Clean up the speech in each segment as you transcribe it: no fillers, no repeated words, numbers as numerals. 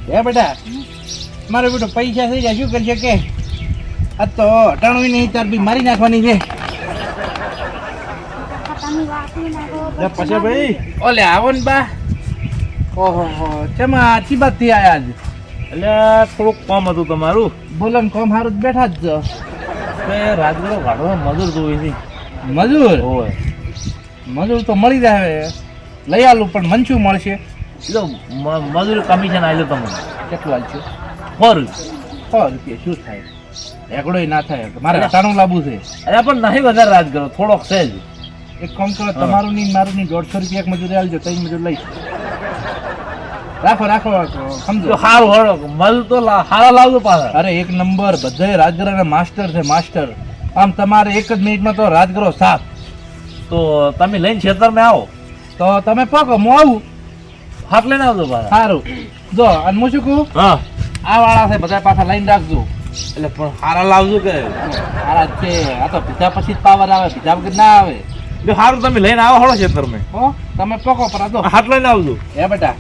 હે બેટા મારો બેટો પૈસા થઈ જાય શું કરશે કે આ તો હટાણું નહીં તાર બી મારી નાખવાની છે. પછી ભાઈ ઓલે આવો ને બા. ઓહો ચેમાં આછી બાદ થી આયા આજ? એટલે થોડુંક કામ હતું તમારું. બોલો ને કોમ હારું બેઠા જ છો. રાજગરો કાઢવા મજૂર જોઈ છે. મજૂર? હોય મજૂર તો મળી જાય લઈ આલું પણ મન શું મળશે? મજૂર કમિશન આવ્યું તમને. કેટલું આલશું? 100 રૂપિયા શું થાય? એકડોય ના થાય મારે હટાણું લાવવું છે. અરે પણ નહીં વધારે રાજગરો થોડોક છે જ. એક કામ કરો તમારું ની મારું ની 150 રૂપિયા એક મજૂરી આલજો તઈ મજૂર લઈશ. રાખો સમજો. સારું હળો મજૂર તો સારા લાવજો પાછા. અરે એક નંબર બધા રાજગરાના માસ્ટર છે માસ્ટર. આમ તમારે એક જ મિનિટમાં તો રાજગરો સાફ. તો તમે લઈને ખેતરમાં આવો તો તમે પકો હું આવું. હાથ લઈને આવજો પાછા. સારું જો અને હું શું કહું હા આ વાળા છે બધા પાછા લઈને રાખજો. એટલે પણ સારા લાવજો કે સારા છે આ તો પીધા પછી જ પાવર આવે પીધા વગર ના આવે. જો સારું તમે લઈને આવો હળો ખેતરમાં. હો તમે પકો પર તો હાથ લઈને આવજો. હે બેટા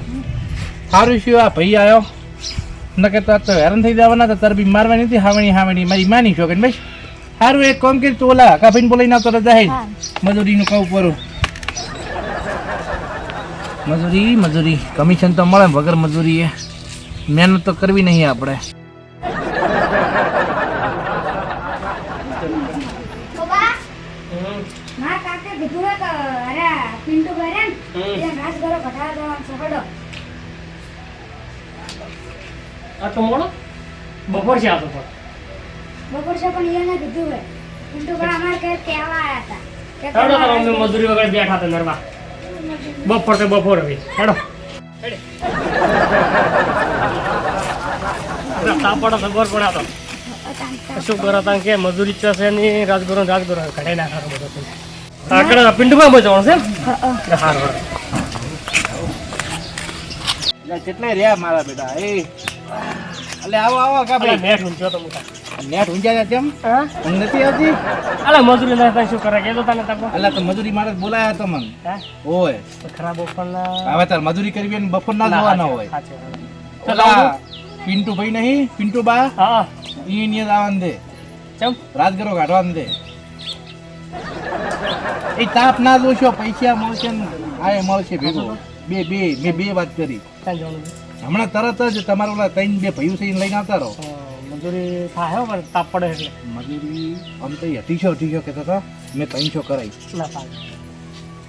સારું શું આ ભાઈ આવ્યો ન કે તો હેરાન થઈ જવાના તો તાર બી મારવાની નથી હાવણી મારી માની છો કે ભાઈ. સારું એક કામ કરી તું ઓલા કાફીને બોલાવીને આવતો જાય મજૂરીનું કહું પરું. મજૂરી કમિશન તો મળે વગર મજૂરી એ મહેનત તો કરવી નહીં આપણે. બપોર છે પણ એને કીધું હે પિન્ટુ બા અમાર કે કેવા આયા હતા હેડો તો અમે મજૂરી વગર બેઠા હતા નરવા બપોર તો બપોર હવે હેડો તાપડો સગવડ પડ્યા તો શું કરો તા કે મજૂરી છે ની રાજગુરો ઘડે નાખવાનો બધો આગળ પિન્ટુ બા બચાવવાનું છે હારો કેટલાય રહ્યા મારા બેટા એ અલે આવો કાપી નેટ ઊંચો તો મુકા નેટ ઊંચા કેમ ઊંઘ નથી આવતી? અલા મજૂરી ના શું કરે કે તો તને તાકો અલા તો મજૂરી મારે બોલાયા તો મને ઓય ખરાબ બપોરના હવે તાર મજૂરી કરવી ને બપોર ના જવાના હોય. ઓલા પિન્ટુ ભાઈ નહીં પિન્ટુ બા હા ઈ નિયત આવન દે ચમ રાજગરો કાઢવાન દે. એ તાપ ના જોશો પૈસા મળશે ને આ મળશે ભેગો બે વાત કરી ક્યાં જવાનું હમણાં તરત જ તમારે ઓલા 3-2 ભાઈઓ છે લઈને આવતા રહો. મજૂરી થાય પણ તાપ પડે એટલે મજૂરી આમ તો 200 કહેતો હતો મેં 300 કરાઈ. ના થાય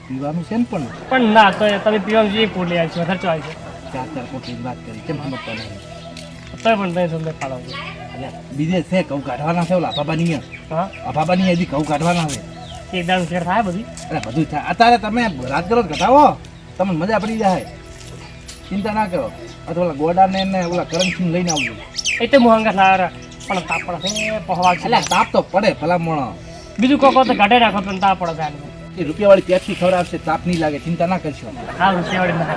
પીવાનું છે ને પણ ના તો તમે પીવાનું જે પોલી આવી છે ખર્ચો આવી છે 4 કોટી વાત કરી કેમ સમજતા નહીં? તો પણ તમે સમજે ફાળવજો બીજે છે ઘઉં કાઢવાના છે ઓલા અભાબાની હા અભાબાની હજી ઘઉં કાઢવાના છે. એક દાણ ફેર થાય બધી અરે બધું થાય અત્યારે તમે રાજગરો ઘટાવો તમને મજા પડી જાય ચિંતા ના કરો. અથવા ઓલા ગોડાને ને ઓલા કરંટસિંહ લઈને આવજો. એ તો મોંઘા થાય પણ તાપ પડે છે પહવા છે એટલે તાપ તો પડે ભલામણ બીજું કોઈ તો કાઢે રાખો પણ તાપ પડે થાય એ રૂપિયાવાળી પેપ્સી ખવડાવશે તાપ નહીં લાગે ચિંતા ના કરશો. હા રૂપિયાવાળી ના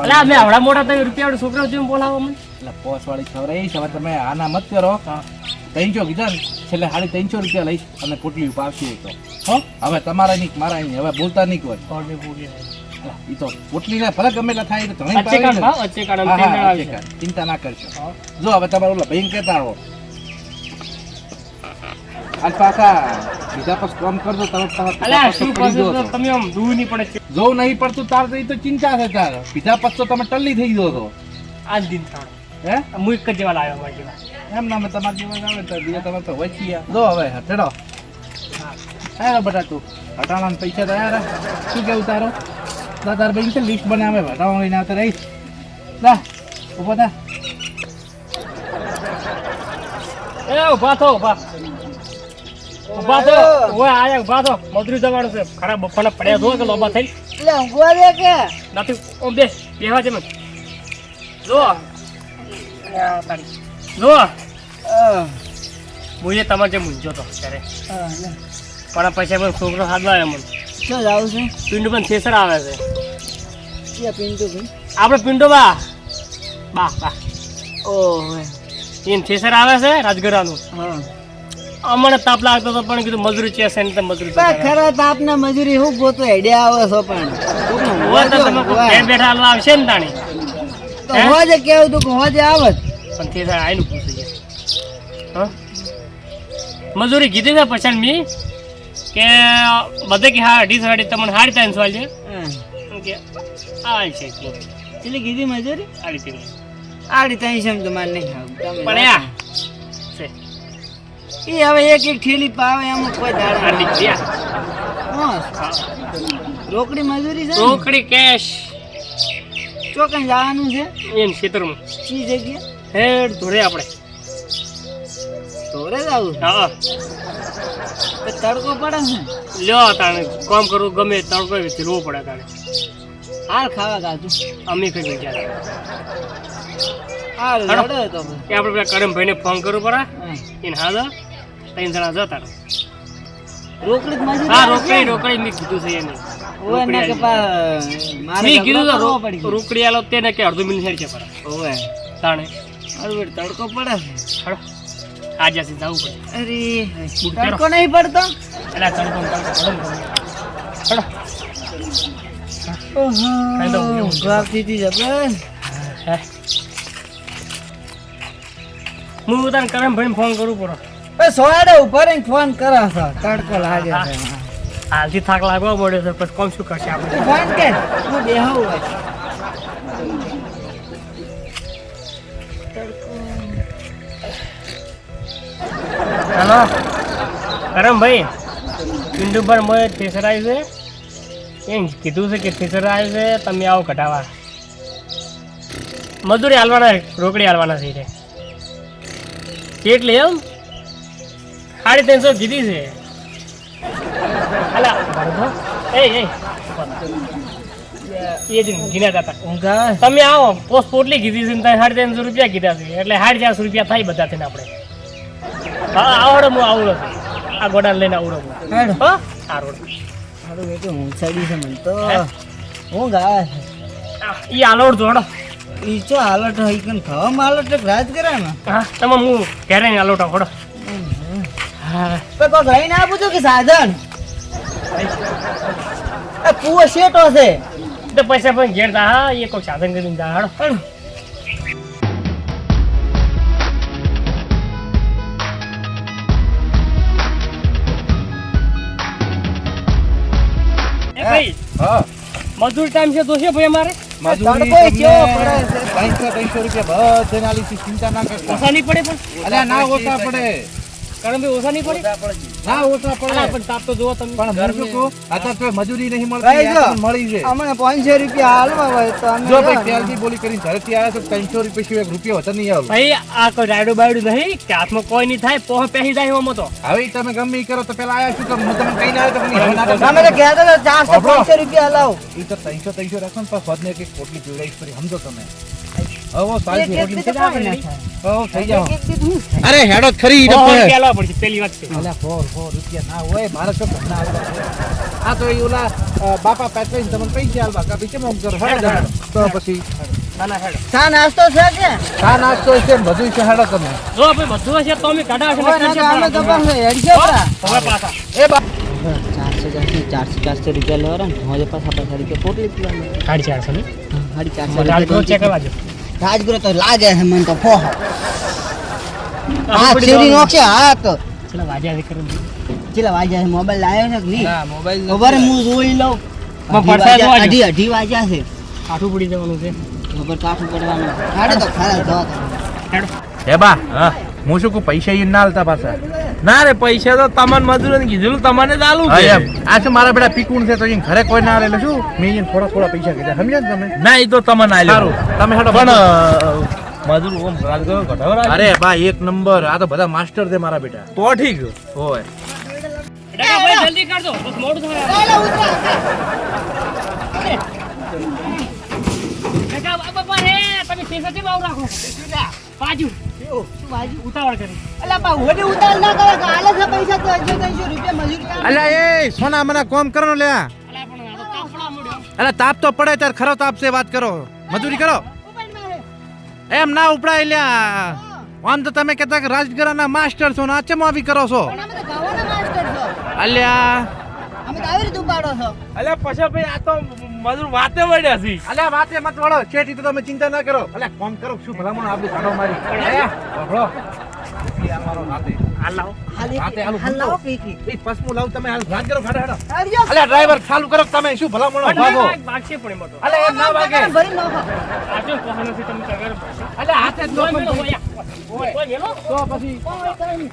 એટલે મેં આવડા મોટા તમે રૂપિયાવાળી છોકરાઓ જેમ બોલાવો મને એટલે પોસવાળી ખવડાવીશ. હવે તમે આના મત કરો 300 કીધા ને છેલ્લે 350 રૂપિયા લઈશ અને પોટલી પાવશે તો હો. હવે તમારા નહીં મારા નહીં હવે બોલતા નહીં કોઈ એ તો પોટલી ને ભલે ગમે એટલા થાય તો ચિંતા ના કરશો. જો હવે તમારે ઓલા ભાઈ કહેતા આવો અને પાછા બીજા પછી કામ કરજો તમે આમ દૂર નહીં પડે જો નહીં પડતું તાર તો એ તો ચિંતા છે તાર બીજા પછી તો તમે ટલ્લી થઈ ગયો તો આજ દિન થાળ હે હું એક જ જેવા લાવ્યો મારી જેવા એમ ના તમારા જીવન આવે તો બીજા તમે તો વચ્ચી જો હવે હટેડો હા બટા તું હટાણાના પૈસા તૈયાર શું કેવું તારો તાર ભાઈ છે લિસ્ટ બનાવે હટાવવા લઈને આવતા રહીશ. લા ઉભા થા એ ઉભા થો ઉભા થો ઓય આયા ઉભા થો મજૂરી જવાનું છે ખરાબ બફાના પડ્યા જો કે લોબા થઈ એટલે ઊંઘવા દે કે નથી ઓમ બેહવા છે મત જો જો મુજે તમારે જે મૂંઝો તો ત્યારે પણ પૈસા પણ છોકરો સાદો આવ્યો મને શું જાવું છે પિંડો પણ થેસર આવે છે પિન્ટુ ભાઈ આપણે પિંડો બા ઓહો એમ થેસર આવે છે રાજગરાનું હા અમને તાપ લાગતો હતો પણ કીધું મજૂરી છે ને મજૂરી ખરા તાપ ને મજૂરી હું ગોતો હેડ્યા આવો છો પણ બેઠા આવશે ને તાણી તો હોજે કેવું તું કે હોજે આવત પણ તે સાહેબ આઈનું પૂછે છે હા મજૂરી કીધી છે પછી મી કે બધે કે હા 2.5 તમને 3.5 વાલ છે કે આ છે એટલે કીધી મજૂરી 3.5 આડી તઈ છે તો માર નહીં ખાવ પણ આ છે એ હવે એક એક ઠેલી પાવે એમ કોઈ દાડા આટલી ગયા હા રોકડી મજૂરી છે ને? રોકડી કેશ ચોકન જવાનું છે એમ ખેતરમાં ચી જગ્યા હેડ ધોરે આપણે તોરે જ આવું હા તો તડકો પડે છે લ્યો તાણે કામ કરવું ગમે તડકો ધીરવો પડે તાણે હાલ ખાવા ગાતું અમે કઈ વિચાર હાલ હાલો. લડો તો કે આપણે પેલા કરમભાઈને ફોન કરવું પડે હા. એને હા 3 જણા જતા રહો. રોકડી જ મજૂરી હા આવે છે રોકડી ને? રોકડી મેં કીધું છે એને ઓવે ના કે પા મારે મેં કીધું ઝઘડો તો કરવો પડી ગયો. રોકડી આલો તેને કે અડધું મિનિટ હેડ છે પર ઓવે તાણે હળવડ તડકો પડે છે. હાલો આજે જવું પડે અરે બૂટ તડકો નહીં પડતો એટલે તડકો હાલો ઓહો ખાઈ લઉં, એવું છે. ગાતી હતી જબર હે હું તને કરમભાઈને ફોન કરું પડે એ સોયાડે ઉપર રહીને ફોન કરો છો તડકો લાગે છે હાલથી થાક લાગવા મળ્યો છે પછી કોમ શું કરશે આપણે ફોન કે હું બેહું હોય હેલો કરમભાઈ પિંડુભાઈ મોએ થેસર આવ્યું છે એમ કીધું છે કે થેસર આવ્યું છે તમે આવો કઢાવા મજૂરી હાલવાના રોકડી હાલવાના છે કેટલી એમ 350 કીધી છે અલા બરોબર એ જ ગીના હતા ઊંઘ આવે તમે આવો પોસ્ટ પોટલી કીધી છે ને તમે 350 રૂપિયા કીધા છે એટલે 450 રૂપિયા થાય બધા થઈને આપણે હા આવડે હું આવડો આ ગોડાને લઈને આવડો હું હેડ હા આ રોડ મારું બેટું ઊંઘ ચડી છે મને તો હે? ઊંઘ આવે છે ઈ આલોડ જોડો ઈ ચો હાલત હોય કે ખાવામાં હાલત રાજ કરે ને હા તમે હું ઘરે ને આલોટા ખોડો હા તો કોઈ લઈને આપું છું કે સાધન એ કુવો શેટો છે તો પૈસા પણ ઘેર તા હા એ કોઈ સાધન કરીને જા હાડો એ ભાઈ હા મજૂર ટાઈમ છે તો છે ભાઈ અમારે મજૂરી તડકો તમને કેવો પડે છે? 300 રૂપિયા બધે નાલી છે, ચિંતા ના કરતા ઓછા નહીં પડે પણ અલ્યા ના ઓછા પડે કરણભાઈ ઓછા નહીં પડે ના ઓછા અલા, પડે પણ તાપ તો જુઓ તમે પણ હું શું કહું અત્યારે તો મજૂરી નહીં મળતી ભાઈ જો. આ તમને મળી છે અમને 500 રૂપિયા હાલવા હોય તો અમે જો ભાઈ ત્યારથી બોલી કરીને ઘરેથી આવ્યા તો 300 રૂપિયા સિવાય 1 રૂપિયો હતો નહીં આવું ભાઈ આ કોઈ રાયડું બાયડું નહીં કે હાથમાં કોઈ નહીં થાય પોહ પહેરી જાય એમાં તો હવે ઈ તમે ગમે ઈ કરો તો પેલા આયા શું તમે તમને કઈ ના આવ્યો તો હવે ના અમે તો કહેતા હતા 400 રૂપિયા લાવો ઈ તો 300 રાખો ને પાછું વધને એક પોટલી પીવડાવીશ ફરી સમજો તમે હવે સારી એક પોટલી એક તો કોઈ ના થાય. હવે થઈ જાઓ એક એક હું અરે હેડો જ ખરી પોહ રૂપિયા લાવવા પડશે પહેલી વાત છે અલ્યા 4 રૂપિયા ના હોય મારે તો ઘરના આવતા છે. આ તો ઈ ઓલા બાપા પેટ્રોલ તમને પૈસા આલવા કા બીજે મોમ કરો હેડો તો પછી ના ના હેડો ચા નાસ્તો છે કે ચા નાસ્તો છે ને બધું છે હેડો તમે જો ભાઈ બધું હશે તો અમે કાઢા હશે કોઈ ના કે અમે તો પણ હેડશે પરા હવે પાછા એ બા 400 રૂપિયા લેવા ને હવે પાછા પૈસા રૂપિયા પોટલી પીવા 450 ને સાડી ચેક કરવા જો રાજગુરુ તો લાગે છે મને તો ફોહ હા આપણી ચીરી જવાનું. નોખે હા તો ચલો વાજ્યા છે કરું ચેલા વાગ્યા છે મોબાઈલ લાવ્યો છે કે નહીં ના મોબાઈલ ખબર હું જોઈ લઉં પડશે જોવા જો. અઢી વાગ્યા છે કાઠું પડી જવાનું છે ખબર કાઠું પડવાનું હાડે તો ખરા જો હેડો હે બા હું શું કહું પૈસા ઈ ના આલતા પાછા ના રે પૈસા તો તમને મજૂરોને કીધેલું તમને જ આલું હા છે એમ આ શું મારા બેટા પીકુણ છે તો ઈ ઘરે કોઈ ના આલે એટલે શું મેં ઈને થોડા પૈસા કીધા સમજ્યા ને તમે ના એ તો તમને આલ્યો સારું તમે હેડો પણ મજૂર ઓમ રાજગરો ઘટાડો અરે બા એક નંબર આ તો બધા માસ્ટર છે મારા બેટા તો ઠીક હોય ડકા ભાઈ જલ્દી કરજો બસ મોડું થાય ડકા બાપા રે તમે સેસાથી બાવ રાખો બાજુ ઉતાવળ કરી અલા બા હોડે ઉતાર ના કરે કે આલે છે પૈસા તો 300 રૂપિયા મજૂરી કરે અલ્યા એ સોના મને કોમ કરો ને લ્યા અલા પણ આ તો તાપડા મળ્યો અલ્યા તાપ તો પડે ત્યારે ખરો તાપ છે વાત કરો મજૂરી કરો એમ ના ઉપડાય લ્યા આમ તો તમે કહેતા કે રાજગરાના માસ્ટર છો ને આ ચમ આવી કરો છો પણ અમે તો ગાવાના માસ્ટર છો અલ્યા અમે તો આવી રીતે ઉપાડો છો અલ્યા પછી ભાઈ આ તો મજૂર વાતે વળ્યા છે. અલ્યા વાતે મત વળો શેઠી તો તમે ચિંતા ના કરો. અલ્યા ફોન કરો શું ભલામણ આપણું કાઢો મારી વળો અમારો વાતે હાલ લાવો. વાતે હાલું હલાવો ફૂટો. પીકી એ પસમું લાવ તમે હાલ રાજ કરો ખાડા હેડો. હરિયો અલ્યા ડ્રાઈવર ચાલુ કરો તમે શું ભલામણો ભાગો. વાગશે પણ એમાં તો. અલ્યા એમ ના વાગે. ભરી નાખો આજો કોહનાથી તમે તગાર પડશે. અલ્યા હાથે જ કોઈ નો મેલો પણ હોય. કોઈ મેલો. તો પછી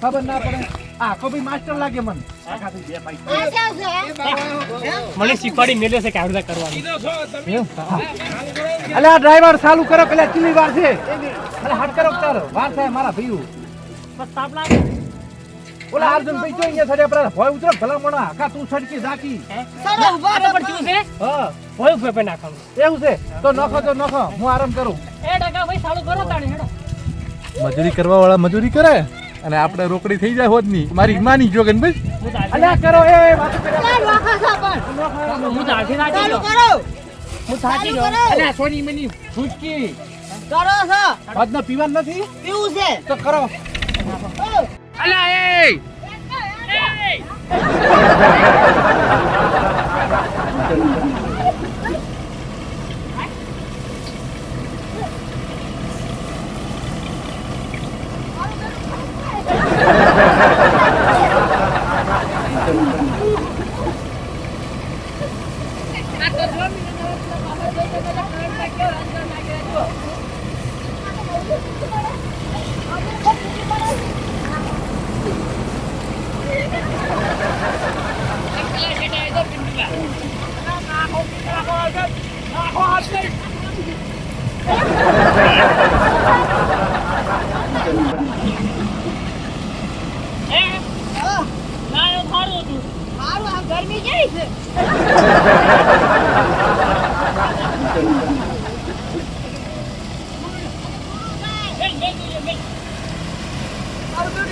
ખબર ના પડે. આ કોબી માસ્ટર લાગે મન. આખાથી બે પાઈ. મને શીખવાડી મેલે છે કે આવી રીતે કરવાનું. એમ? હા. અલ્યા ડ્રાઈવર ચાલુ કરો પેલા ચીલી વાર છે. અલ્યા હટ કરો તાર વાર થાય મારા ભઈયું. બસ તાપ લાગે. ઓલા અર્જુન ભાઈ જો અહીંયા સડે પર ભોય ઉતરો ભલામણો આખા તું સડકી ઝાકી. સડો ઉભા આ તો પણ શું છે? હા ભોય ઉપર પે નાખવાનું. એવું છે તો નખો હું આરામ કરું. એ ટકા ભાઈ સાલું કરો તાણે હેડો. મજૂરી કરવા વાળા મજૂરી કરે અને આપણે રોકડી થઈ જાય હોત ની મારી માની જોગન ભાઈ. હું તો આજે અલ્યા કરો એ વાત કરે. હું તો આજે નાખી ચાલુ દઉં. કરો હું થાકી ગયો. અલ્યા સોની મની ફૂટકી કરો છો આજનો પીવાન નથી પીવું છે તો કરો. અલ્યા એ સારું આ ગરમી કેવી છે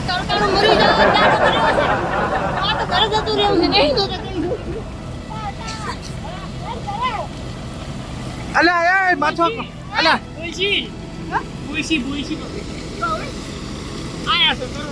તડકાનું મરી જાવ આ તો ઘરે જતું રહેવું છે નહીં તો અલ્યા એ માથો અલ્યા ભૂઈસી આયા તો કરો.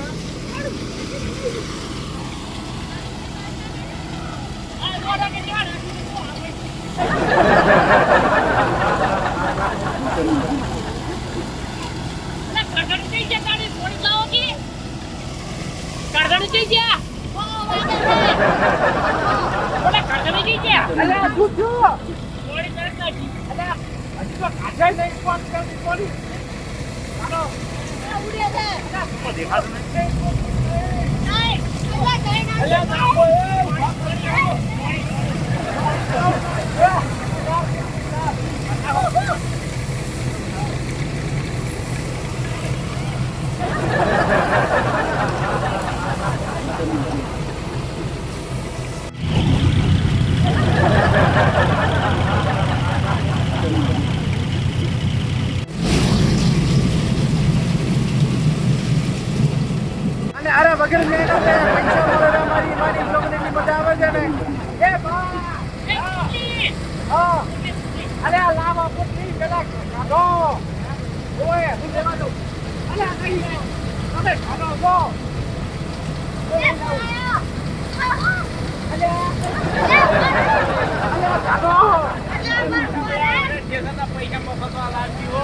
અલ્યા તું જો અલ્યા હજી તો કાઢાય નહીં કોણ કરતી કોની હાલો અલ્યા નાખો અને અરે વગર મહેનતે પૈસા મળે મારી મારી છોકરીની મજા આવે છે ને એ બા હા અરે આ લાવા પુત્રી પેલા કાઢો ઓય હું લેવા દઉં અરે આ કઈ તમે કાઢો જો પૈસા મફતમાં લાવતી હો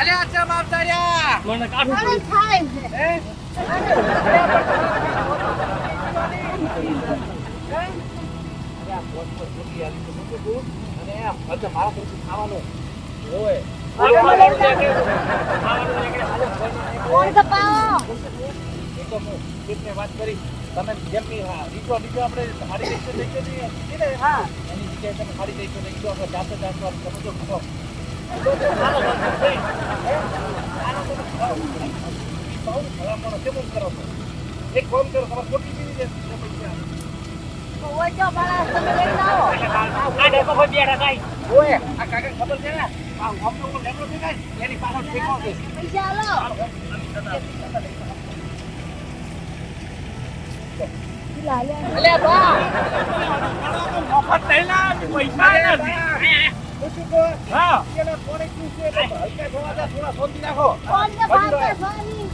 અલ્યા ચમ આવતા રહ્યા મને કાઢું પડ્યું. હે વાત કરી તમે જેમની રીતો આપણે સાડી રીતો લઈ ગયો ને હા એની જગ્યાએ તમે સાડી રીતો લઈ ગયો આપણે જાતે તમે જો ખરો ભલામણો કેમ કરો છો? એક કામ કરો, તમારે ખોટી કેવી છે પૈસા? ઓય જો બાળા તમે લઈને આવો આ ડેકો પર બેઠા કાઈ ઓય આ કાકા ખબર છે ને આ ઓમનો કો લેબરો છે કાઈ એની પાછળ ઠેકાવ છે. પૈસા આલો અલે બા મફત નહીં લાવ, પૈસા નથી. પૂછું તો હા એના કોણે શું છે હલકા થવા દે, થોડા શોધી નાખો. કોણ ને બાપે સોની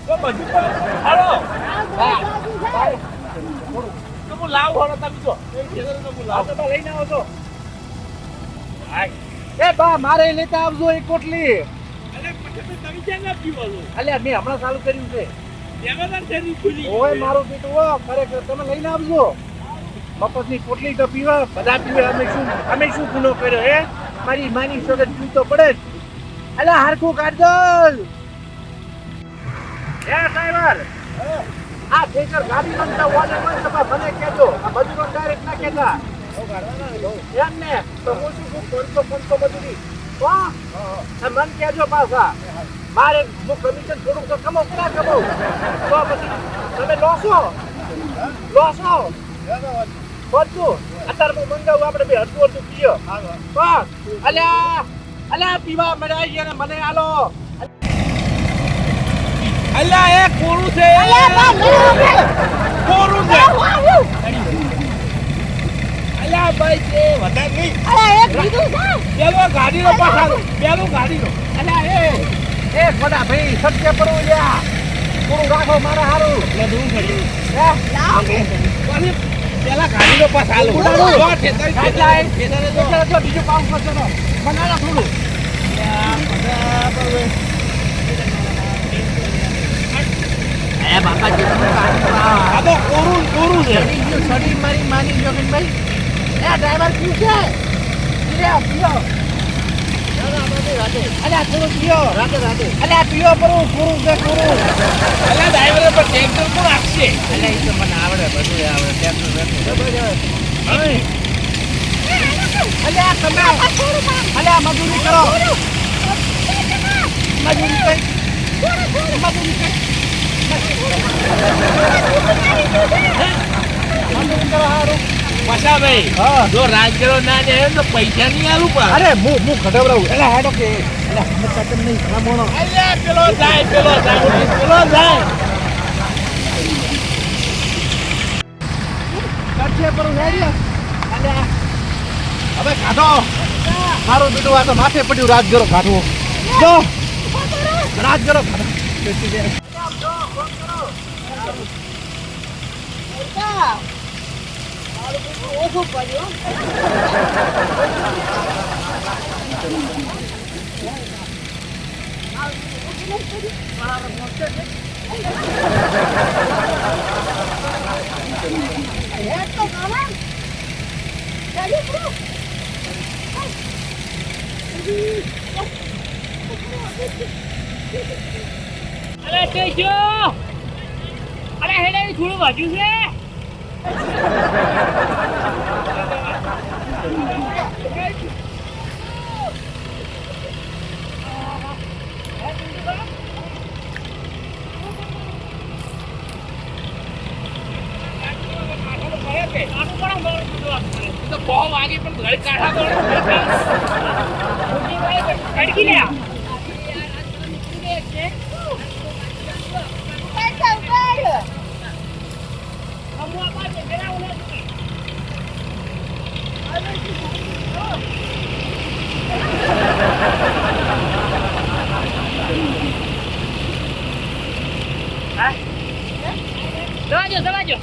તો બધું તો હાલો આ સોની છે તો હું લાવું હાલો તમે જો એ ખેતર તો હું આ લાવું. તો બા લઈને આવો છો. એ બા મારે લેતા આવજો એક કોટલી. અરે પછી તમે ક્યાં ના પીવો છો? અલ્યા મેં હમણાં ચાલુ કર્યું છે. દેવાદાર શેરી ખુલી. ઓય મારું બેટું હો ખરેખર તમે લઈને આવજો. મફતની પોટલી તો પીવા બધા પીવે, અમે શું ગુનો કર્યો હે? મારી માની સગત પીતો પડે જ. અલા હારખું કાઢજો. હે ડ્રાઈવર આ ઠેકર ગાડી બનતા ઓર્ડર માં તમે મને કહેજો, આ મજૂરો ડાયરેક્ટ ના કહેતા એમ ને. તો હું શું કહું 500 મજૂરી વાહ મન કહેજો પાછા. મારે હું કમિશન થોડુંક તો કમાઉં કે ના કમાઉં? તો પછી તમે લોસો બધું અત્યારે હું મંગાવું, આપણે બે અડધું અડધું પીએ બસ. અલ્યા પીવા મળ્યા છે ને મને આલો. અલ્યા એ કોરું છે, કોરું છે. અલ્યા ભાઈ છે વધારે નહીં. પેલો ગાડીનો પાછળ, પેલો ગાડીનો. અલ્યા એ ખોડા ભાઈ સત્ય પડું લ્યા થોડું રાખો મારા હારું. પછી પેલા ગાડીનો પાછળ હાલો. જો ખેતરે જો. બીજું કામ કરશો ને બનાવો થોડું. એ બાપા જેટલું કાઢી આ તો કોરું છે. સડી મારી માની જોગનભાઈ. એ ડ્રાઈવર શું છે? પીઓ અલ્યા થોડું પીઓ અલ્યા પીઓ પરું પૂરું છે પૂરું. અલ્યા ડ્રાઈવર પર ટ્રેક્ટર કોણ આપશે? અલ્યા એ તો મને આવડે, બધું આવડે. અલ્યા તમે અલ્યા મજૂરી કરો. મજૂરી કરો હારું. પાછા ભાઈ હા. જો રાજગરો ના જાય તો પૈસા નહીં આલું પણ. અરે હું ખડવરાવું. એટલે હેડો કે એટલે સમજતા કેમ નહીં ઘણા મોણો. અલ્યા પેલો જાય. કરશે પણ હેડ્યો. અલ્યા હવે કાઢો. મારું બેટું આ તો માથે પડ્યું રાજગરો કાઢવો. જો રાજગરો કાઢો. ઓછું પડ્યું અરે કેજો અરે હેડે થોડું વાજ્યું છે તો બહુ વાગે પણ ઘર કાઢા અડકી લે દવાજો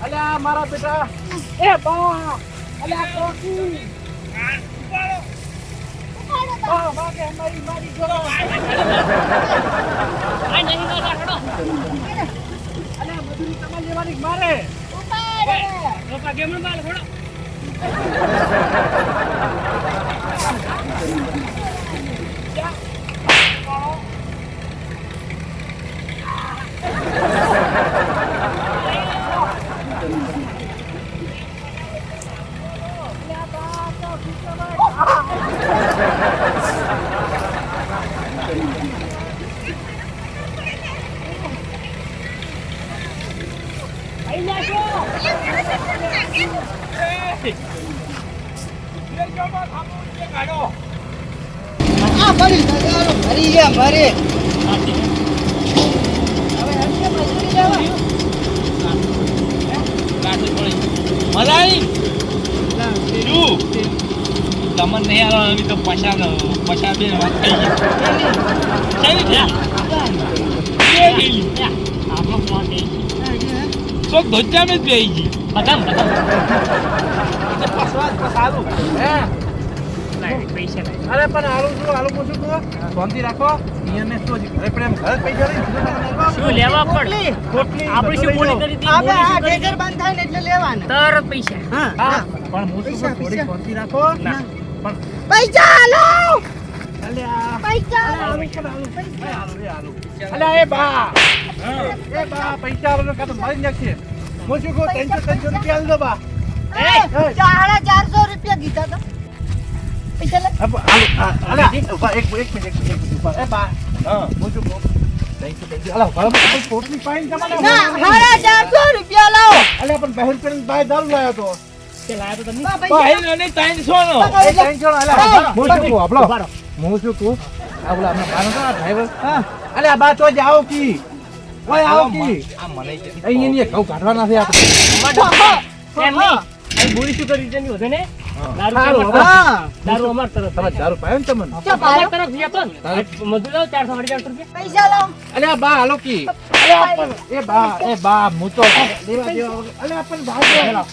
અલ્યા મારા બેટા એ બા અલ્યા કોકી વાગે મારી જોડો આ નહીં ના રાખડો અલ્યા મજૂરી તમારે લેવાની મારે રોકા ગેમ માં થોડો તમને નહીં આલો અમે તો પછા બે વાત થઈ ગઈ આપણો ફોન દે તો ધોજા મેં બેઈ ગઈ બદામ સારું હે પૈસા નહીં અરે પણ આલુ પૂછું તો શાંતિ રાખો નિયમને શું હજી ઘરે પ્રેમ ઘરે પૈસા નહીં શું લેવા પડ આપણે શું બોલી કરી હતી આપણે આ ઢેગર બંધ થાય ને એટલે લેવાના તરત પૈસા હા પણ હું શું કહું, થોડી શાંતિ રાખો ના. પણ પૈસા હાલો અલ્યા પૈસા અલ્યા એ બા પૈસા આલો કાં તો મારી નાખશે હું શું કહું 300 રૂપિયા આલ દો બા એ 450 રૂપિયા કીધા હતા પૈસા લે અલ્યા ઉભા એક મિનિટ ઉભા એ બા હા હું શું કહું 300 અલ્યા બરાબર કોઈ પોટલી પાઈન તમારે ના 450 રૂપિયા લાવો અલ્યા પણ બહેન કરીને બાય દારૂ લાવ્યો તો તે લાયા તો તમે ભાઈ અને 300 નો એ 300 અલ્યા હું શું કહું આપણો ઉભારો. હું શું કહું આ બોલા આપણે બાનો તો ડ્રાઈવર હા અલ્યા બા તો જાઓ કી ઓય આવો કી આ મને અહીંયા ઘઉં કાઢવાના છે આપણે એમ નહીં આ બોરી શું કરી તેની વધે ને દારૂ સારું, અમાર હા. તરફ. દારૂ અમાર તરફ તમે દારૂ પાયો ને તમને અમાર તરફ જતો ને મજૂર લાવ 400 રૂપિયા પૈસા લાવો અલ્યા બા હાલો કી અલ્યા પણ એ બા હું તો લેવા દેવા વગર અલ્યા પણ ભાગે અલ્યા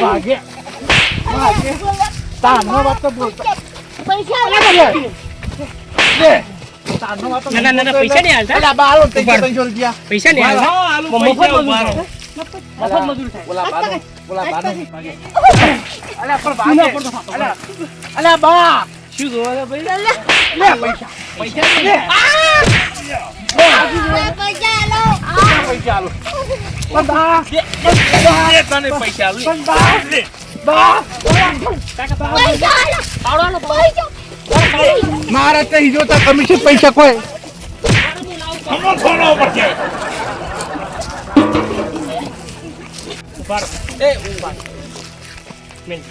ભાગે તારનો વાત તો બોલ પૈસા લે તારનો વાત તો ના, ના, ના, પૈસા નહીં હાલતા. અલ્યા બા હાલો 300 રૂપિયા પૈસા નહીં હા, હાલતા. આલુ મફત પૈસા મજૂર ઉભારો. થાય. મફત મજૂર થાય બોલા બાનો અલ્યા પણ ભાગે અલ્યા બા શું જોવા દે ભાઈ લે પૈસા પૈસા નહીં લે પૈસા લો પૈસા હાલો પણ બા લે તને પૈસા આલુ પણ બા પૈસા લો પૈસા મારા કઈ જોતા કમિશન પૈસા કોઈ હમો ખોનો પડશે ઉભારો. મેં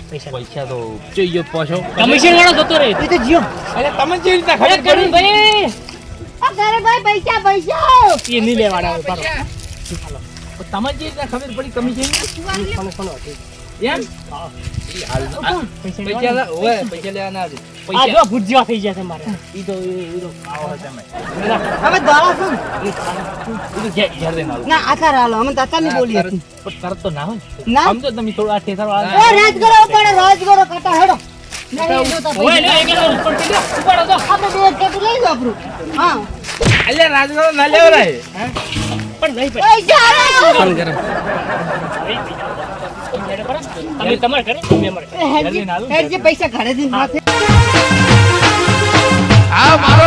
પૈસા પૈસા તો જોઈએ પાછો કમિશન વાળો જતો રહે એ તો જીઓ અરે તમે જે રીતે અરે કરું ભાઈ ઘરે ભાઈ પૈસા પૈસા એ નહીં લેવાના ઉભારો. તમે જે રીતે ખબર પડી કમિશન ફોન ફોન હતી. એમ પૈસા પૈસા લેવાના. ઓય પૈસા લેવાના આજે આ જો ભૂત જેવા થઈ ગયા છે મારે ઈ તો આવો તમે અમે દાડા છું ઈ તો ઘેર દે નાલું ના આખા રાલો અમે તાતાની બોલી હતી પણ તરત તો ના હોય ના સમજો તમે થોડું આ ઠેસારો ઓ રાજ કરો પડે રાજ કરો કટા હેડો નહીં લો તો ઓય લે એક લો ઉપર થી લે ઉપાડો તો આપણે બે કટ લઈ લો આપણું હા અલ્યા રાજગરો ના લેવરાય પણ નહીં પડે પૈસા લો તમે તમારે કરે તમે અમારે કરે. હેડ જે પૈસા ઘરે થી માથે હા મારો